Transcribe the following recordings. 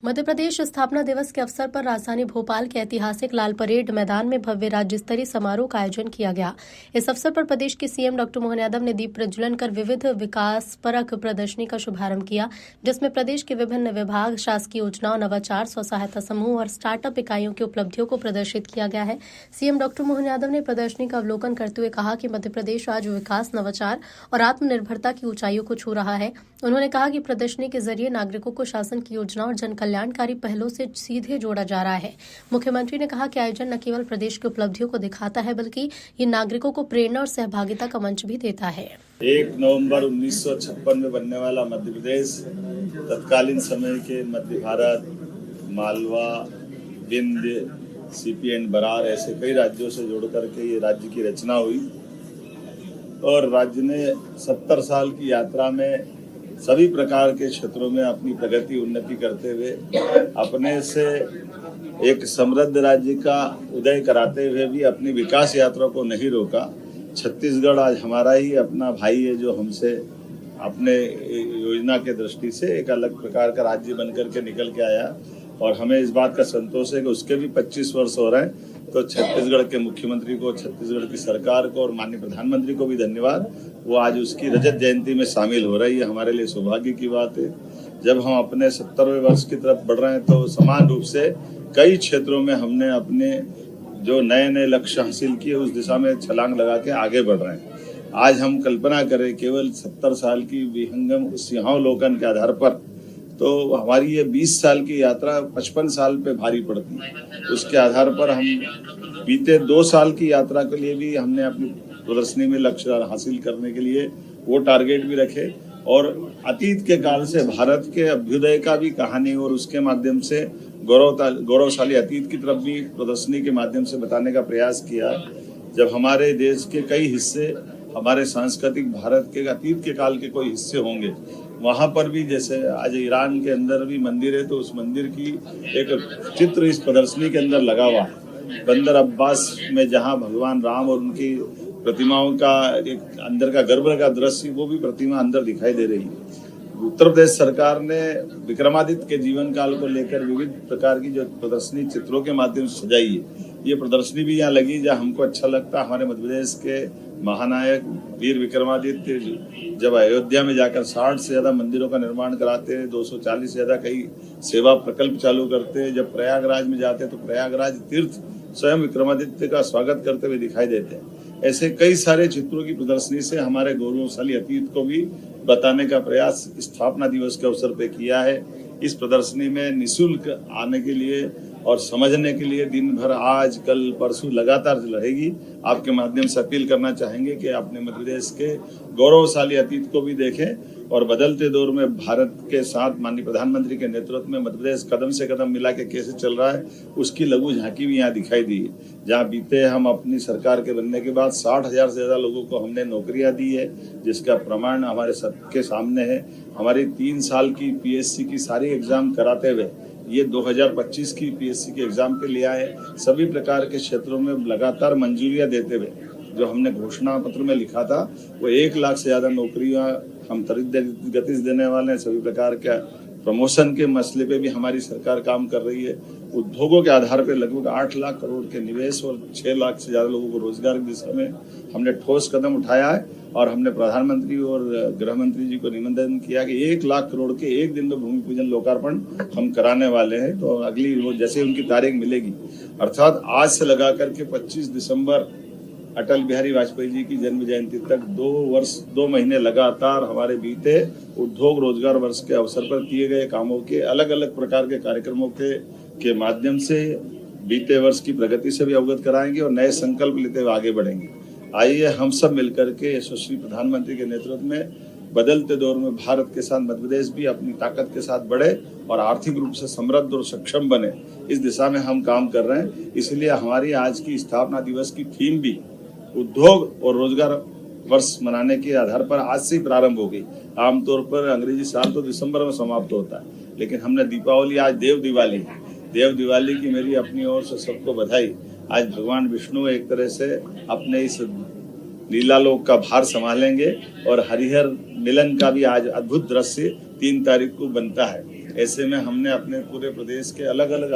मध्य प्रदेश स्थापना दिवस के अवसर पर राजधानी भोपाल के ऐतिहासिक लाल परेड मैदान में भव्य राज्य स्तरीय समारोह का आयोजन किया गया। इस अवसर पर प्रदेश के सीएम डॉक्टर मोहन यादव ने दीप प्रज्वलन कर विविध विकासपरक प्रदर्शनी का शुभारंभ किया, जिसमें प्रदेश के विभिन्न विभाग, शासकीय योजनाओं, नवाचार, स्व सहायता समूह और स्टार्टअप इकाइयों की उपलब्धियों को प्रदर्शित किया गया है। सीएम डॉक्टर मोहन यादव ने प्रदर्शनी का अवलोकन करते हुए कहा कि मध्य प्रदेश आज विकास, नवाचार और आत्मनिर्भरता की ऊंचाइयों को छू रहा है। उन्होंने कहा कि प्रदर्शनी के जरिए नागरिकों को शासन की योजनाओं और जन कल्याणकारी पहलों से सीधे जोड़ा जा रहा है। मुख्यमंत्री ने कहा कि आयोजन न केवल प्रदेश की उपलब्धियों को दिखाता है, बल्कि ये नागरिकों को प्रेरणा और सहभागिता का मंच भी देता है। 1 नवंबर 1956 में बनने वाला मध्य प्रदेश तत्कालीन समय के मध्य भारत, मालवा, विंध्य, सीपी एंड बरार ऐसे कई राज्यों से जोड़ करके ये राज्य की रचना हुई और राज्य ने 70 साल की यात्रा में सभी प्रकार के क्षेत्रों में अपनी प्रगति उन्नति करते हुए अपने से एक समृद्ध राज्य का उदय कराते हुए भी अपनी विकास यात्रा को नहीं रोका। छत्तीसगढ़ आज हमारा ही अपना भाई है, जो हमसे अपने योजना के दृष्टि से एक अलग प्रकार का राज्य बनकर के निकल के आया और हमें इस बात का संतोष है कि उसके भी 25 वर्ष हो रहे हैं। तो छत्तीसगढ़ के मुख्यमंत्री को, छत्तीसगढ़ की सरकार को और माननीय प्रधानमंत्री को भी धन्यवाद। वो आज उसकी रजत जयंती में शामिल हो रही है, हमारे लिए सौभाग्य की बात है। जब हम अपने 70वें वर्ष की तरफ बढ़ रहे हैं तो समान रूप से कई क्षेत्रों में हमने अपने जो नए नए लक्ष्य हासिल किए उस दिशा में छलांग लगा के आगे बढ़ रहे हैं। आज हम कल्पना करें केवल 70 साल की विहंगम सिंहावलोकन के आधार पर तो हमारी ये 20 साल की यात्रा 55 साल पे भारी पड़ती है। उसके आधार पर हम बीते 2 साल की यात्रा के लिए भी हमने अपनी प्रदर्शनी में लक्ष्य हासिल करने के लिए वो टारगेट भी रखे और अतीत के काल से भारत के अभ्युदय का भी कहानी और उसके माध्यम से गौरवशाली अतीत की तरफ भी प्रदर्शनी के माध्यम से बताने का प्रयास किया। जब हमारे देश के कई हिस्से हमारे सांस्कृतिक भारत के अतीत के काल के कोई हिस्से होंगे, वहां पर भी जैसे आज ईरान के अंदर भी मंदिर है तो उस मंदिर की एक चित्र इस प्रदर्शनी के अंदर लगा हुआ है। बंदर अब्बास में जहां भगवान राम और उनकी प्रतिमाओं का एक अंदर का गर्भ का दृश्य, वो भी प्रतिमा अंदर दिखाई दे रही है। उत्तर प्रदेश सरकार ने विक्रमादित्य के जीवन काल को लेकर विविध प्रकार की जो प्रदर्शनी चित्रों के माध्यम से सजाई है, ये प्रदर्शनी भी यहाँ लगी जहाँ हमको अच्छा लगता है। हमारे मध्य प्रदेश के महानायक वीर विक्रमादित्य जब अयोध्या में जाकर 60 से ज्यादा मंदिरों का निर्माण कराते हैं, 240 से ज्यादा कई सेवा प्रकल्प चालू करते हैं, जब प्रयागराज में जाते हैं तो प्रयागराज तीर्थ स्वयं विक्रमादित्य का स्वागत करते हुए दिखाई देते हैं। ऐसे कई सारे चित्रों की प्रदर्शनी से हमारे गौरवशाली अतीत को भी बताने का प्रयास स्थापना दिवस के अवसर पे किया है। इस प्रदर्शनी में निःशुल्क आने के लिए और समझने के लिए दिन भर आज कल परसों लगातार रहेगी। आपके माध्यम से अपील करना चाहेंगे कि अपने मध्य प्रदेश के गौरवशाली अतीत को भी देखें और बदलते दौर में भारत के साथ माननीय प्रधानमंत्री के नेतृत्व में मध्य प्रदेश कदम से कदम मिला के कैसे चल रहा है उसकी लघु झांकी भी यहाँ दिखाई दी है। जहाँ बीते हम अपनी सरकार के बनने के बाद 60,000 से ज्यादा लोगों को हमने नौकरियां दी है, जिसका प्रमाण हमारे सबके सामने है। हमारी 3 साल की पीएससी की सारी एग्जाम कराते हुए ये 2025 की पीएससी के एग्जाम पे ले आए। सभी प्रकार के क्षेत्रों में लगातार मंजूरियां देते हुए जो हमने घोषणा पत्र में लिखा था वो 1 लाख से ज्यादा नौकरियां हम त्वरित गति से देने वाले हैं। सभी प्रकार के प्रमोशन के मसले पे भी हमारी सरकार काम कर रही है। उद्योगों के आधार पे लगभग 8 लाख करोड़ के निवेश और 6 लाख से ज्यादा लोगों को रोजगार की दिशा में हमने ठोस कदम उठाया है और हमने प्रधानमंत्री और गृह मंत्री जी को निवेदन किया कि 1 लाख करोड़ के एक दिन में भूमि पूजन लोकार्पण हम कराने वाले हैं। तो अगली जैसे उनकी तारीख मिलेगी, अर्थात आज से लगा करके 25 दिसंबर अटल बिहारी वाजपेयी जी की जन्म जयंती तक 2 महीने लगातार हमारे बीते उद्योग रोजगार वर्ष के अवसर पर किए गए कामों के अलग अलग प्रकार के कार्यक्रमों के माध्यम से बीते वर्ष की प्रगति से भी अवगत कराएंगे और नए संकल्प लेते हुए आगे बढ़ेंगे। आइए हम सब मिलकर के यशस्वी प्रधानमंत्री के नेतृत्व में बदलते दौर में भारत के साथ मध्य प्रदेश भी अपनी ताकत के साथ बढ़े और आर्थिक रूप से समृद्ध और सक्षम बने, इस दिशा में हम काम कर रहे हैं। इसलिए हमारी आज की स्थापना दिवस की थीम भी उद्योग और रोजगार वर्ष मनाने के आधार पर आज से ही प्रारंभ हो गई। आमतौर पर अंग्रेजी साल तो दिसंबर में समाप्त होता है, लेकिन हमने दीपावली आज देव दिवाली की मेरी अपनी ओर से सबको बधाई। आज भगवान विष्णु एक तरह से अपने इस लीलालोक का भार संभालेंगे और हरिहर मिलन का भी आज अद्भुत दृश्य 3 तारीख को बनता है। ऐसे में हमने अपने पूरे प्रदेश के अलग अलग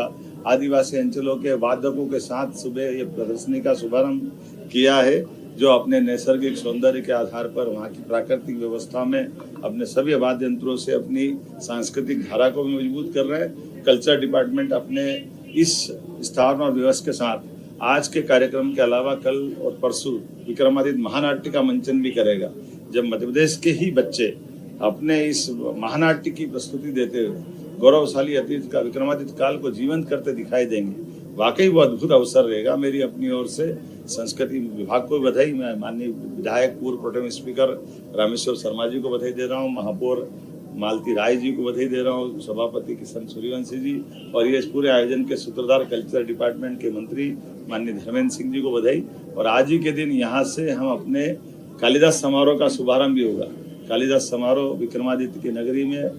आदिवासी अंचलों के वादकों के साथ सुबह ये प्रदर्शनी का शुभारंभ किया है, जो अपने नैसर्गिक सौंदर्य के आधार पर वहाँ की प्राकृतिक व्यवस्था में अपने सभी वाद्य यंत्रों से अपनी सांस्कृतिक धारा को भी मजबूत कर रहे हैं। कल्चर डिपार्टमेंट अपने इस स्थान और दिवस के साथ आज के कार्यक्रम के अलावा कल और परसों विक्रमादित्य महानाट्य का मंचन भी करेगा, जब मध्य प्रदेश के ही बच्चे अपने इस महानाट्य की प्रस्तुति देते हुए गौरवशाली अतीत का विक्रमादित्य काल को जीवंत करते दिखाई देंगे। वाकई वो अद्भुत अवसर रहेगा। मेरी अपनी ओर से संस्कृति विभाग को बधाई, मैं माननीय विधायक पूर्व प्रोटेम स्पीकर रामेश्वर शर्मा जी को बधाई दे रहा हूँ, महापौर मालती राय जी को बधाई दे रहा हूँ, सभापति किशन सूर्यवंशी जी और ये इस पूरे आयोजन के सूत्रधार कल्चर डिपार्टमेंट के मंत्री माननीय धर्मेंद्र सिंह जी को बधाई। और आज ही के दिन यहाँ से हम अपने कालिदास समारोह का शुभारंभ भी होगा। कालिदास समारोह विक्रमादित्य की नगरी में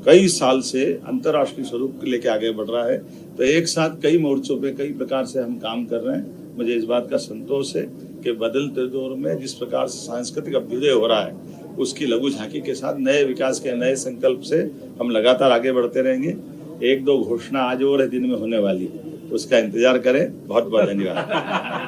कई साल से अंतर्राष्ट्रीय स्वरूप लेके आगे बढ़ रहा है, तो एक साथ कई मोर्चों पे कई प्रकार से हम काम कर रहे हैं। मुझे इस बात का संतोष है कि बदलते दौर में जिस प्रकार से सांस्कृतिक अभ्युदय हो रहा है, उसकी लघु झांकी के साथ नए विकास के नए संकल्प से हम लगातार आगे बढ़ते रहेंगे। एक दो घोषणा आज और दिन में होने वाली, उसका इंतजार करें। बहुत बहुत धन्यवाद।